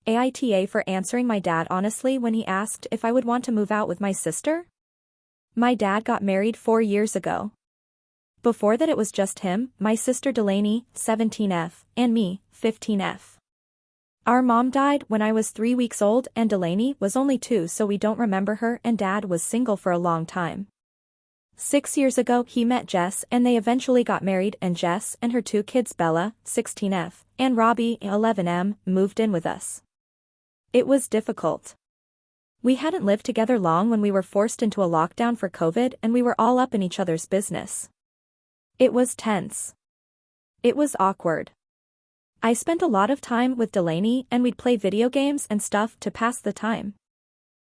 AITA for answering my dad honestly when he asked if I would want to move out with my sister. My dad got married 4 years ago. Before that it was just him, my sister Delaney, 17F, and me, 15F. Our mom died when I was 3 weeks old and Delaney was only 2, so we don't remember her, and dad was single for a long time. 6 years ago he met Jess and they eventually got married, and Jess and her 2 kids Bella, 16F, and Robbie, 11M, moved in with us. It was difficult. We hadn't lived together long when we were forced into a lockdown for COVID and we were all up in each other's business. It was tense. It was awkward. I spent a lot of time with Delaney and we'd play video games and stuff to pass the time.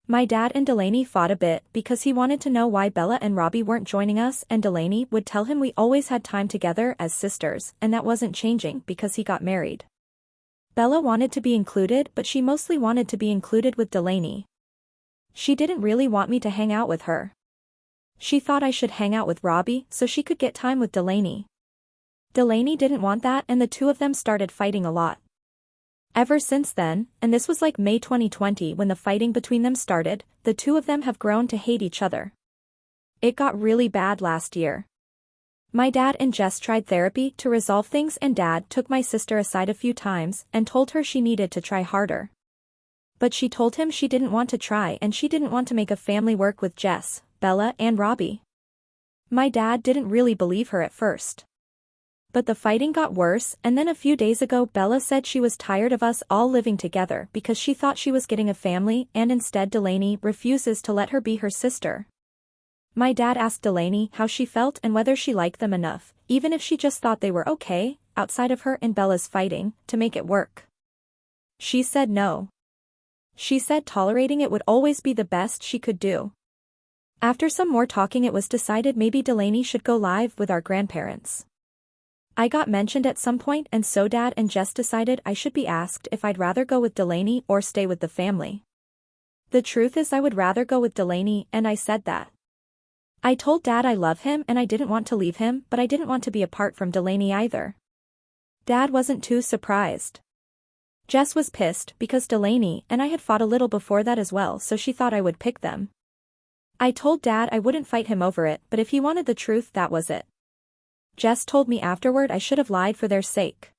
My dad and Delaney fought a bit because he wanted to know why Bella and Robbie weren't joining us, and Delaney would tell him we always had time together as sisters and that wasn't changing because he got married. Bella wanted to be included, but she mostly wanted to be included with Delaney. She didn't really want me to hang out with her. She thought I should hang out with Robbie so she could get time with Delaney. Delaney didn't want that and the 2 of them started fighting a lot. Ever since then, and this was like May 2020 when the fighting between them started, the 2 of them have grown to hate each other. It got really bad last year. My dad and Jess tried therapy to resolve things, and dad took my sister aside a few times and told her she needed to try harder. But she told him she didn't want to try and she didn't want to make a family work with Jess, Bella, and Robbie. My dad didn't really believe her at first. But the fighting got worse, and then a few days ago Bella said she was tired of us all living together because she thought she was getting a family, and instead Delaney refuses to let her be her sister. My dad asked Delaney how she felt and whether she liked them enough, even if she just thought they were okay, outside of her and Bella's fighting, to make it work. She said no. She said tolerating it would always be the best she could do. After some more talking it was decided maybe Delaney should go live with our grandparents. I got mentioned at some point, and so Dad and Jess decided I should be asked if I'd rather go with Delaney or stay with the family. The truth is I would rather go with Delaney, and I said that. I told Dad I love him and I didn't want to leave him, but I didn't want to be apart from Delaney either. Dad wasn't too surprised. Jess was pissed because Delaney and I had fought a little before that as well, so she thought I would pick them. I told Dad I wouldn't fight him over it, but if he wanted the truth, that was it. Jess told me afterward I should have lied for their sake.